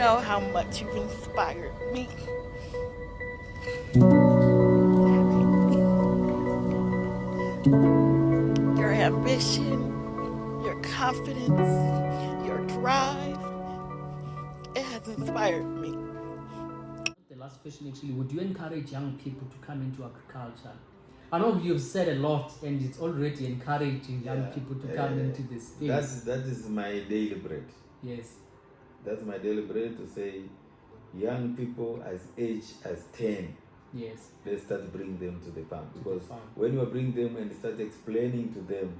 know how much you've inspired me. Your ambition, your confidence, your drive, it has inspired me. The last question actually, would you encourage young people to come into agriculture? I know you've said a lot and it's already encouraging young people to come into this space. That is my daily bread. Yes. That's my daily bread to say young people as age as 10. Yes. Let's start bring them to the farm. Because when you bring them and start explaining to them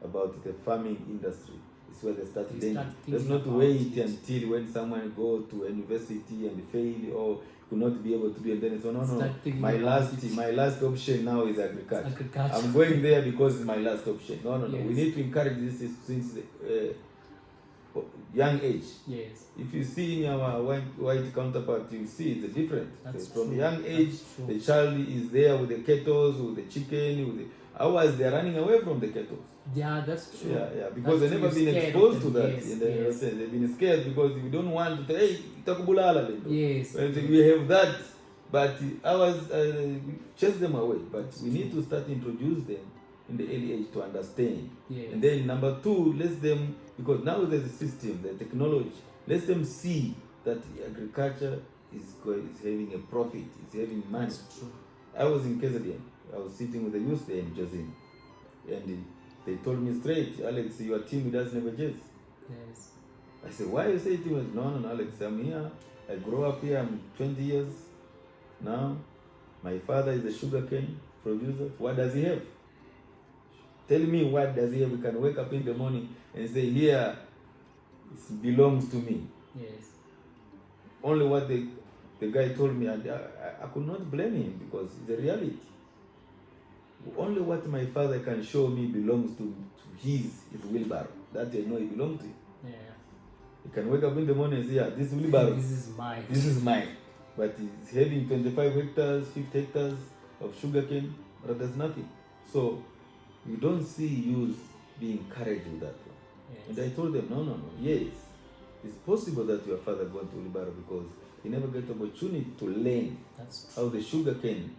about the farming industry, it's where they start learning. Let's not wait until when someone go to university and fail or could not be able to do it, and then it's no. My last option now is agriculture. I'm going there because it's my last option. No. Yes. We need to encourage this since young age. Yes. If you see in our white counterpart, you see it's different. From young age, the child is there with the kettles, with the chicken, with the ours. They are running away from the kettles. Yeah, that's true. Yeah, because they've never been exposed to that. Yes, they've been scared because we don't want to say, hey, itakubulala. Yes. We have that, but ours chase them away. But we need to start introduce them in the early age to understand. Yes. And then number two, let them, because now there's a system, the technology, let them see that agriculture is having a profit, it's having money. That's true. I was in KZN. I was sitting with the youth there in Josin, and they told me straight, Alex, your team doesn't have a jazz. Yes. I said, why you say team? No, Alex, I'm here. I grew up here. I'm 20 years now. My father is a sugarcane producer. What does he have? Tell me what does he have? We can wake up in the morning and say, here, it belongs to me. Yes. Only what the guy told me, and I could not blame him because it's a reality. Only what my father can show me belongs to his wheelbarrow. That I know it belongs to him. Yeah. He can wake up in the morning and say, yeah, this wheelbarrow. This is mine. This is mine. But he's having 25 hectares, 50 hectares of sugarcane, but there's nothing. So you don't see youth being encouraged with that one. Yes. And I told them, no. Yes, it's possible that your father went to wheelbarrow because he never got the opportunity to learn how the sugarcane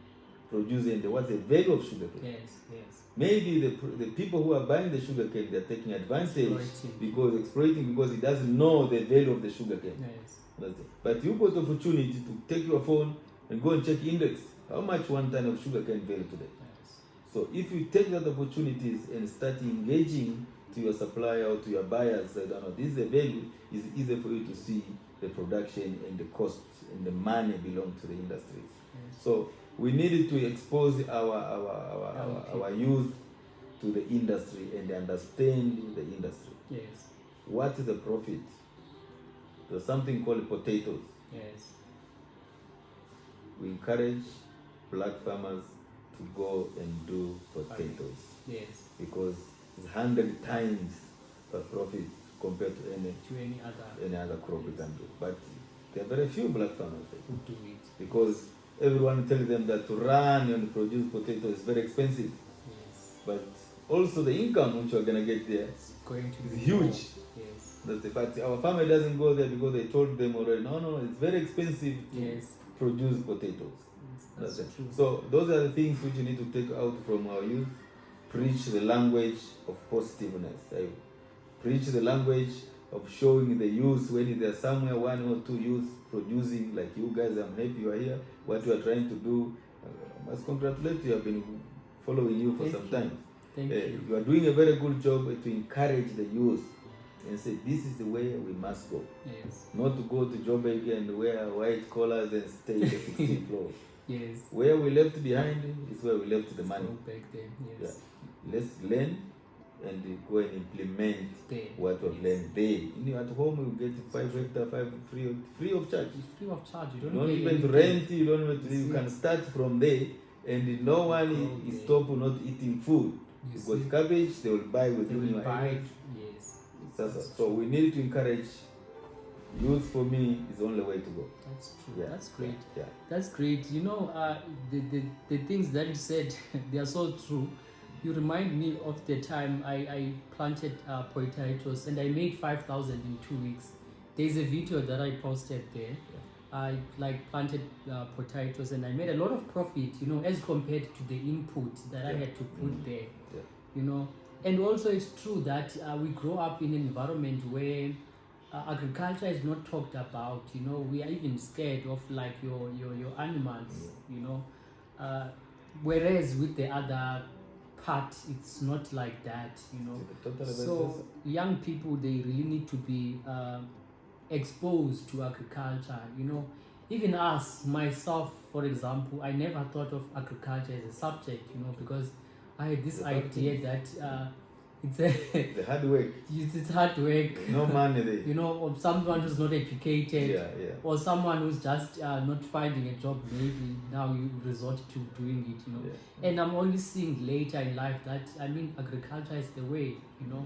produce and what's the value of sugarcane. Yes. Maybe the people who are buying the sugarcane, they're taking advantage exploiting because he doesn't know the value of the sugarcane. Yes. That's it. But you got the opportunity to take your phone and go and check index. How much one ton of sugarcane value today? Yes. So if you take that opportunities and start engaging to your supplier or to your buyers, say, no, this is the value, it's easier for you to see the production and the cost and the money belong to the industries. Yes. So we needed to expose our youth to the industry and understand the industry. Yes. What is the profit? There's something called potatoes. Yes. We encourage black farmers to go and do potatoes. Yes. Because it's 100 times the profit compared to any other crop we can do. But there are very few black farmers who do it. Because everyone tells them that to run and produce potatoes is very expensive. Yes. But also the income which you're going to get there is huge. Yes. That's it. But our family doesn't go there because they told them already, no, it's very expensive to produce potatoes. Yes, that's true. So those are the things which you need to take out from our youth. Preach the language of positiveness. Preach the language of showing the youth when there's somewhere one or two youth producing like you guys. I'm happy you are here. What you are trying to do, I must congratulate you. I've been following you for some time. Thank you. You are doing a very good job to encourage the youth and say this is the way we must go. Yes. Not to go to Joburg and wear white collars and stay in the 16th floor. Yes. Where we left behind is where we left the money. Back then. Yes. Yeah. Let's learn and go and implement what we've learned there. At home you get 5 hectares, free of charge. It's free of charge. You don't even to rent. You don't even to. You can start from there, and no one is stop not eating food. You got cabbage, they will buy with you. Yes. So we need to encourage youth. For me, is the only way to go. That's true. Yeah. That's great. Yeah. That's great. You know, the things that you said, they are so true. You remind me of the time I planted potatoes and I made 5,000 in 2 weeks. There's a video that I posted there. I like planted potatoes and I made a lot of profit, you know, as compared to the input that I had to put there, you know. And also it's true that we grow up in an environment where agriculture is not talked about, you know. We are even scared of like your animals, you know. Whereas with the other part, it's not like that, you know. So young people, they really need to be exposed to agriculture, you know. Even us, myself, for example, I never thought of agriculture as a subject, you know, because I had this idea that it's the hard work. It's hard work. No money there. You know, or someone who's not educated, or someone who's just not finding a job. Maybe now you resort to doing it, you know. And I'm only seeing later in life that agriculture is the way, you know.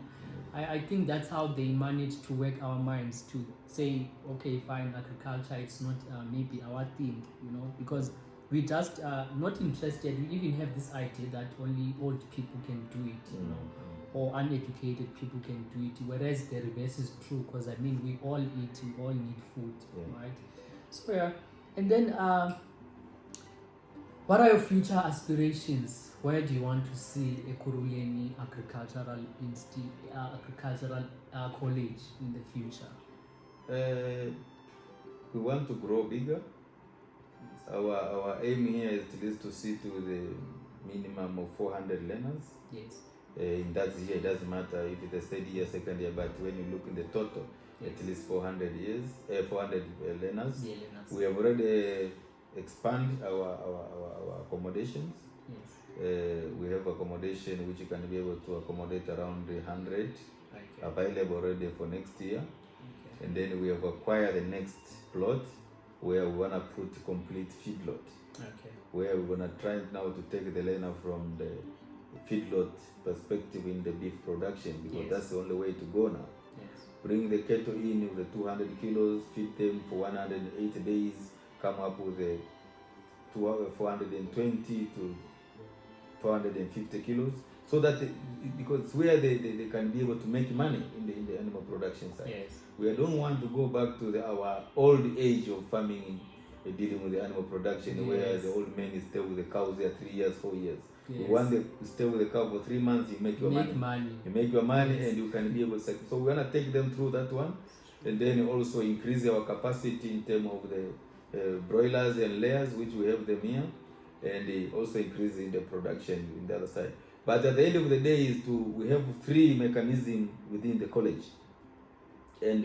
I think that's how they manage to work our minds to say, okay, fine, agriculture, it's not maybe our thing, you know, because we just not interested. We even have this idea that only old people can do it, you know, or uneducated people can do it, whereas the reverse is true, because we all eat, we all need food, right? So and then what are your future aspirations? Where do you want to see Ekurhuleni Agricultural College in the future? We want to grow bigger. Our aim here is at least to see to the minimum of 400 learners. Yes. In that year, it doesn't matter if it's the third year, second year, but when you look in the total, at least 400 learners. Yeah, learners. We have already expanded our accommodations. Yes. We have accommodation which you can be able to accommodate around 100 available already for next year. Okay. And then we have acquired the next plot where we want to put complete feedlot. Okay. Where we're going to try now to take the learner from the feedlot perspective in the beef production, because that's the only way to go now. Yes. Bring the cattle in with the 200 kilos, feed them for 180 days, come up with a 420 to 450 kilos, so that because where they can be able to make money in the animal production side. Yes. We don't want to go back to our old age of farming, dealing with the animal production, where the old men stay with the cows there 3 years, 4 years. Yes. We want to stay with the cow for 3 months, you make your money. You make your money, and you can be able to. So we want to take them through that one, and then also increase our capacity in terms of the broilers and layers, which we have them here, and also increase in the production in the other side. But at the end of the day, we have 3 mechanisms within the college, and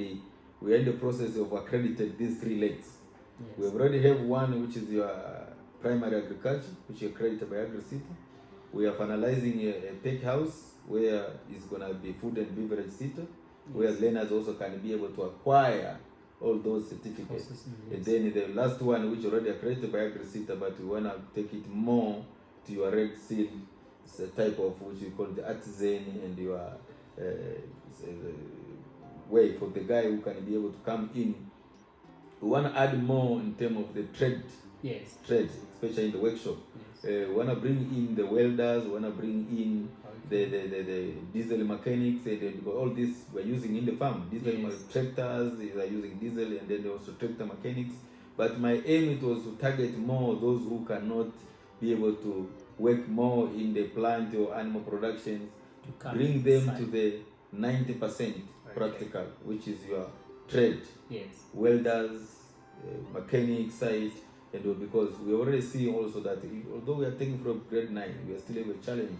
we are in the process of accrediting these 3 legs. Yes. We already have one, which is your primary agriculture, which is accredited by AgriCity. We are finalizing a tech house where it's going to be food and beverage center, where learners also can be able to acquire all those certificates. And then the last one, which already accredited by AgriCity, but we want to take it more to your red seal. It's a type of which we call the artisan, and your way for the guy who can be able to come in. We want to add more in terms of the trade. Yes. Trade, especially in the workshop. Yes. We want to bring in the welders. We want to bring in the diesel mechanics. And all this we're using in the farm. Diesel tractors, they are using diesel, and then also tractor mechanics. But my aim it was to target more those who cannot be able to work more in the plant or animal productions, to bring them to the 90% practical, which is your trade. Yes. Welders, mechanics side, and because we already see also that although we are taking from grade 9, we are still able to challenge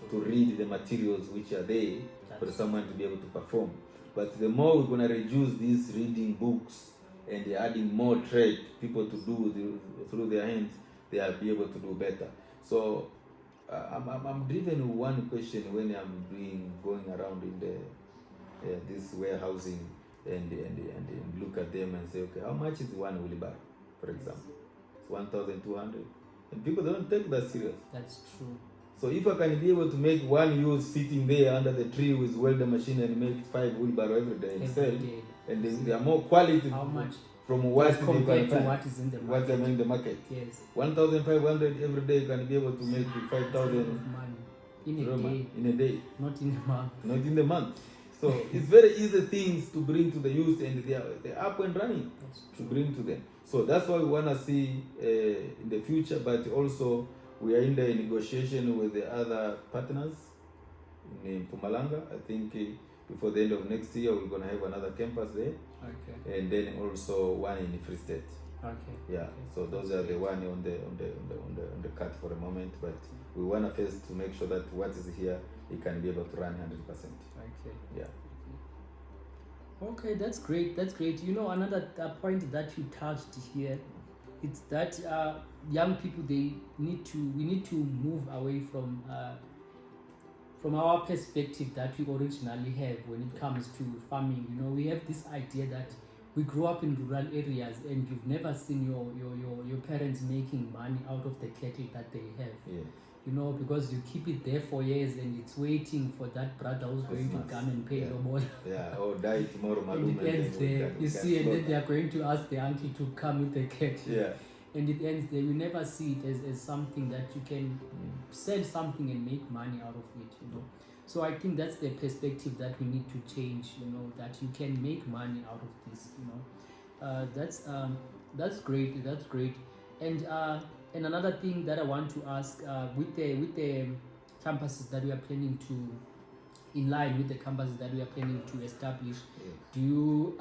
to read the materials which are there for someone to be able to perform. But the more we're going to reduce these reading books and adding more trade, people to do through their hands, they will be able to do better. So I'm driven with one question when I'm going around in this warehousing and look at them and say, okay, how much is one wheelbarrow, for example? It's 1,200, and people don't take that serious. That's true. So if I can be able to make one use sitting there under the tree with welder machine and make 5 wheelbarrow every day and sell, and they are more quality. How much? From what compared to what is in the market. What in the market. Yes. 1,500 every day, you can be able to make 5,000 in a day. In a day. Not in a month. Not in the month. So it's very easy things to bring to the youth, and they're up and running to bring to them. So that's why we want to see in the future, but also we are in the negotiation with the other partners in Mpumalanga. I think before the end of next year, we're going to have another campus there. Okay. And then also one in Free State. Okay. Yeah. Okay. So those are the one on the cut for the moment, but we want to first to make sure that what is here, it can be able to run 100%. Okay. Yeah. Okay, that's great. That's great. You know, another point that you touched here, it's that young people, we need to move away from our perspective that we originally have when it comes to farming. You know, we have this idea that we grew up in rural areas and you've never seen your parents making money out of the cattle that they have. Yeah. You know, because you keep it there for years and it's waiting for that brother who's going to come and pay your ball. Yeah, or die tomorrow, and it ends there. You see, and then they are going to ask the uncle to come with the cattle. Yeah. And it ends there. You never see it as something that you can sell something and make money out of it, you know. So I think that's the perspective that we need to change, you know, that you can make money out of this, you know. That's great. That's great. And another thing that I want to ask, with the campuses that we are planning to, in line with the campuses that we are planning to establish, do you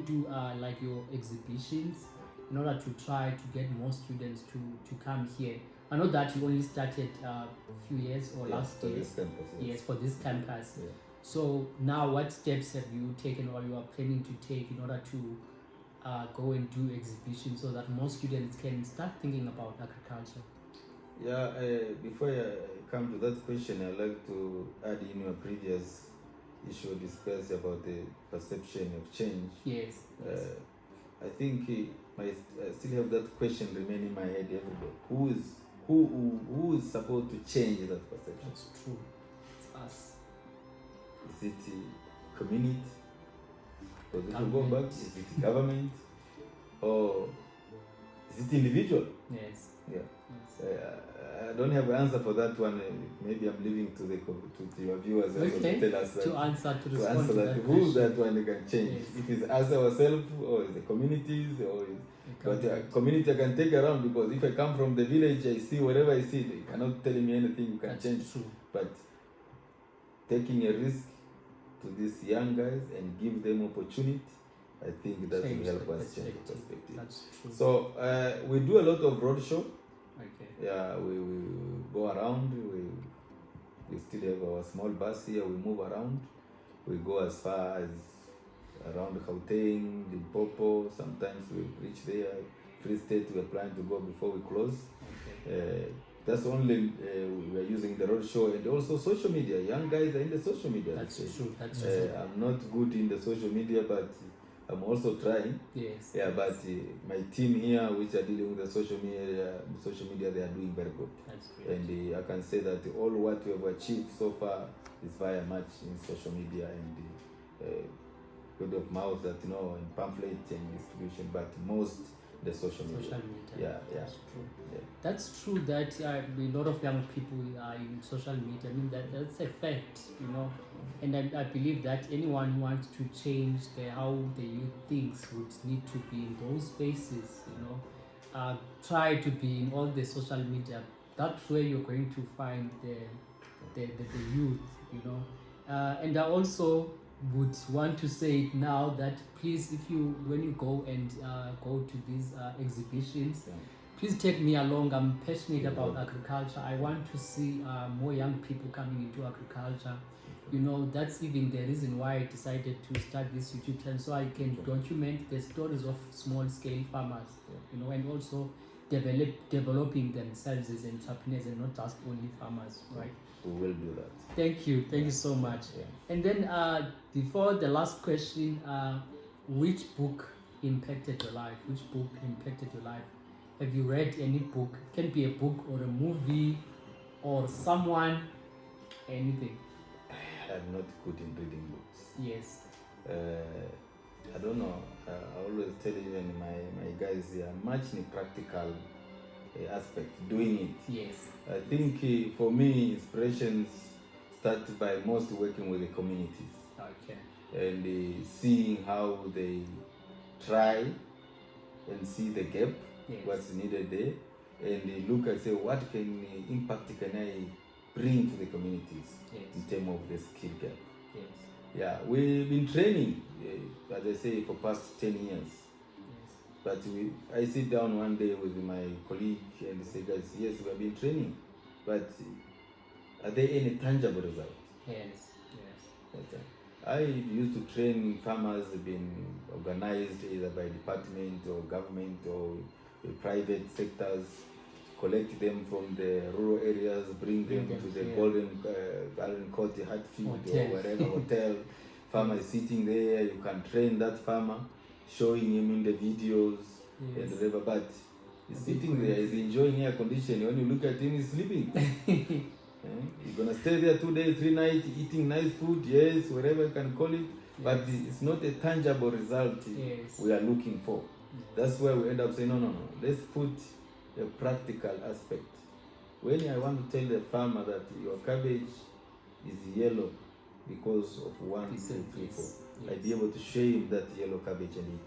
do like your exhibitions in order to try to get more students to come here? I know that you only started a few years or last year. This campus, yes, for this campus. Yeah. So now, what steps have you taken or you are planning to take in order to go and do exhibitions so that more students can start thinking about agriculture? Yeah, before I come to that question, I'd like to add in your previous issue discussed about the perception of change. Yes. I think I still have that question remaining in my head every day. Who is supposed to change that perception? That's true. It's us. Is it community? Because if you go back, is it government? Or is it individual? Yes. Yeah. Yes. I don't have an answer for that one. Maybe I'm leaving to your viewers okay. to tell us to answer that. Who's that one that can change? Yes. If it's us ourselves, or is the communities, or but community I can take around, because if I come from the village, I see whatever I see. They cannot tell me anything. You can That's change. True. But taking a risk to these young guys and give them opportunity, I think that will help us change the perspective. That's true. So we do a lot of roadshow. Okay. Yeah, we go around. We still have our small bus here. We move around. We go as far as around Gauteng, Limpopo. Sometimes we reach there. Free State, we are planning to go before we close. Okay. That's only we are using the road show, and also social media. Young guys are in the social media. That's true. That's true. I'm not good in the social media, but I'm also trying. Yes. Yeah, but my team here, which are dealing with the social media, they are doing very good. That's great. And I can say that all what we have achieved so far is very much in social media and word of mouth, that and pamphlet and distribution, but most the social media. Yeah. That's true. Yeah. That's true that a lot of young people are in social media. I mean, that's a fact, and I believe that anyone who wants to change how the youth thinks would need to be in those spaces, try to be in all the social media. That's where you're going to find the youth, and I also would want to say it now that please, when you go and go to these exhibitions, please take me along. I'm passionate about agriculture. I want to see more young people coming into agriculture. That's even the reason why I decided to start this YouTube channel, so I can document the stories of small scale farmers, and also developing themselves as entrepreneurs and not just only farmers, right? We will do that. Thank you so much. Yeah. And then before the last question, which book impacted your life? Have you read any book? It can be a book or a movie or someone, anything. I'm not good in reading books. Yes. I don't know. I always tell even my guys here, much in practical aspect, doing it. Yes. I think for me, inspirations start by most working with the communities. Okay. And seeing how they try and see the gap, Yes. what's needed there, and look and say what can impact can I bring to the communities. Yes. In terms of the skill gap. Yes. Yeah, we've been training, as I say, for past 10 years. Yes. But I sit down one day with my colleague and say, guys, yes, we have been training, but are there any tangible results? Yes. Okay. I used to train farmers, been organized either by department or government or private sectors, collect them from the rural areas, bring them to the Golden Court, Hatfield or wherever hotel. Farmer is sitting there, you can train that farmer, showing him in the videos and whatever, but he's sitting there, he's enjoying air conditioning. When you look at him, he's sleeping. You're gonna stay there 2 days, 3 nights, eating nice food, yes, whatever you can call it, but it's not a tangible result we are looking for. That's where we end up saying, no, let's put a practical aspect. When I want to tell the farmer that your cabbage is yellow because of 1, 2, 3, 4, I'd be able to show him that yellow cabbage and he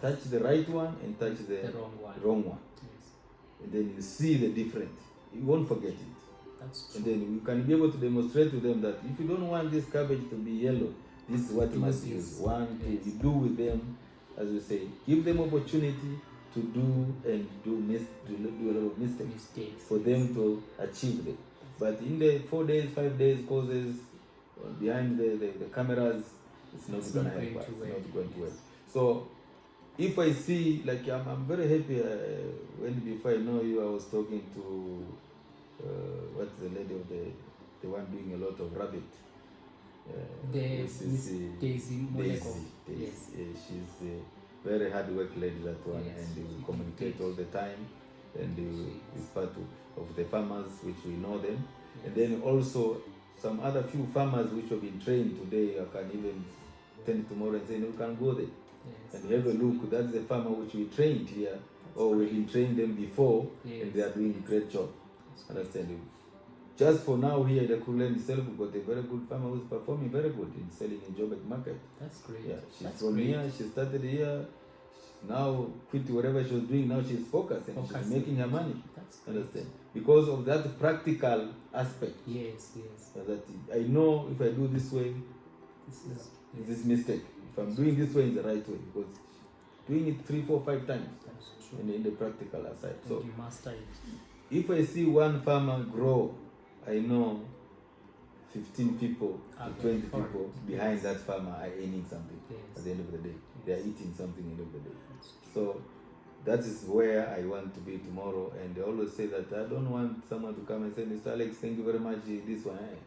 touch the right one and touch the wrong one. Yes. And then you see the difference. You won't forget it. That's true. And then you can be able to demonstrate to them that if you don't want this cabbage to be yellow, this is what you must use. 1, 2, you do with them, as we say, give them opportunity to do and do a lot of mistakes for them to achieve it. But in the 4 days, 5 days courses, behind the cameras, it's not going to help us. It's not going to work. So if I see, like I'm very happy when before I know you, I was talking to what's the lady of the one doing a lot of rabbit. Daisy. Yes. She's a very hard work lady, that one, and we communicate all the time, and is part of the farmers which we know them, and then also some other few farmers which have been trained today. I can even tell tomorrow and say, no, you can go there and have a look. That's the farmer which we trained here, or we've been trained them before, and they are doing a great job. Understand? Just for now here, the Cloverdene itself, we've got a very good farmer who's performing very good in selling in Joburg market. That's great. Yeah, she's from here. She started here. She's now quit whatever she was doing. Now she's focused and she's making her money. That's great. Understand? Because of that practical aspect. Yes. That I know if I do this way, this mistake. If I'm doing this way, it's the right way, because doing it 3, 4, 5 times. That's true. In the practical aside. And so you master it. If I see one farmer grow, I know 15 people to 20 people behind that farmer are earning something at the end of the day. They are eating something at the end of the day. So that is where I want to be tomorrow. And they always say that I don't want someone to come and say, Mr. Alex, thank you very much, this one.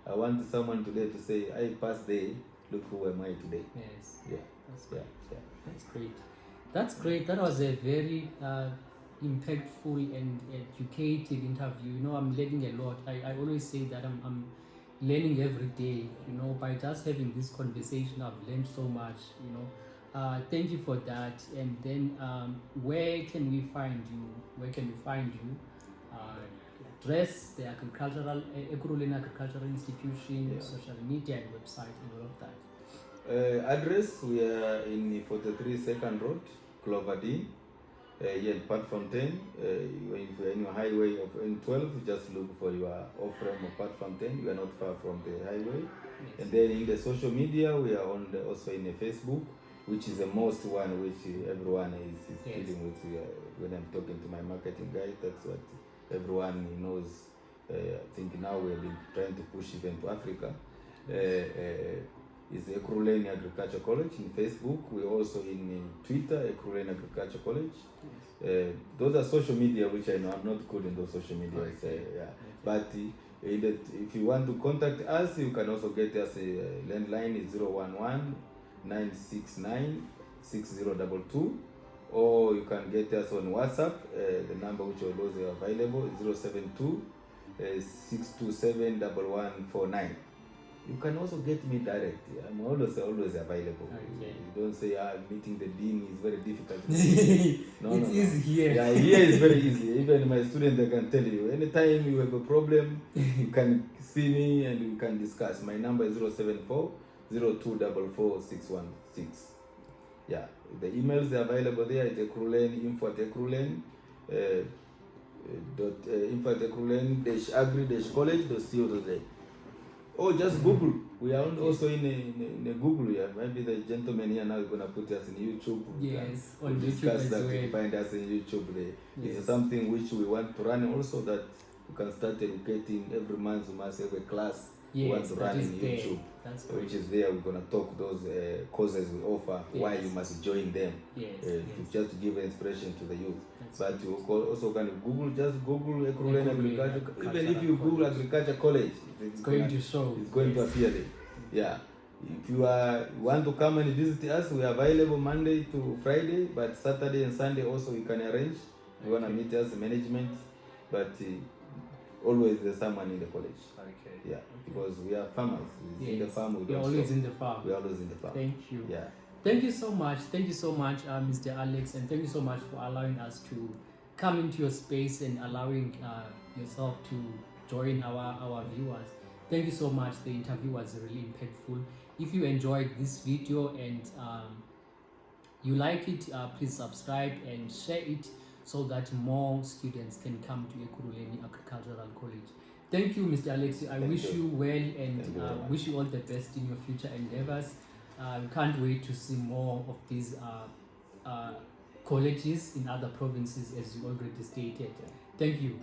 I want someone today to say, I passed there, look who am I today. Yes. Yeah. That's great. That's great. That's great. That was a very impactful and educative interview. I'm learning a lot. I always say that I'm learning every day. By just having this conversation, I've learned so much. Thank you for that. And then where can we find you? Address, the Cloverdene Agricultural Institution, social media and website, and all of that. Address, we are in 43 Second Road, Cloverdene. Here in Putfontein. If you're in your highway of N12, just look for your off-ramp of Putfontein. We are not far from the highway. Yes. And then in the social media, we are also in the Facebook, which is the most one which everyone is dealing with. When I'm talking to my marketing guy, that's what everyone knows. I think now we have been trying to push even to Africa. Is the Cloverdene Agriculture College in Facebook. We're also in Twitter, Cloverdene Agriculture College. Yes. Those are social media, which I know I'm not good in those social media. But if you want to contact us, you can also get us a landline is 011-969-6022, or you can get us on WhatsApp. The number which are those available is 072-627-1149. you can also get me direct. I'm always available. Okay. You don't say meeting the dean is very difficult. It's easy here. Yeah, here is very easy. Even my students, they can tell you anytime you have a problem, you can see me and we can discuss. My number is 074 0244 616. Yeah, the emails are available there at Ekruleni, info@ekruleni, info@ekruleni-agri-college.co.za. Or just Google. We are also in a Google here. Maybe the gentleman here now is going to put us in YouTube. Yes, on we'll YouTube discuss as that. well. You find us in YouTube. Yes. It's something which we want to run also, that you can start educating every month. We must have a class we want to run in YouTube. That's which is there. We're going to talk those courses we offer, why you must join them. Just to give inspiration to the youth. But you also can Google, just Google Ekruleni Agriculture. Even if you Google Agriculture College, it's going to show. It's going to appear there. Yeah. If you want to come and visit us, we are available Monday to Friday, but Saturday and Sunday also you can arrange. You want to meet us, management, but always there's someone in the college. Okay. Yeah, because we are farmers. In the farm, we We're always in the farm. We're always in the farm. Thank you. Yeah. Thank you so much. Thank you so much, Mr. Alex, and thank you so much for allowing us to come into your space and allowing yourself to join our viewers. Thank you so much. The interview was really impactful. If you enjoyed this video and you like it, please subscribe and share it so that more students can come to Ekruleni Agricultural College. Thank you, Mr. Alex. I wish you well and wish you all the best in your future endeavors. We can't wait to see more of these colleges in other provinces, as you already stated. Thank you.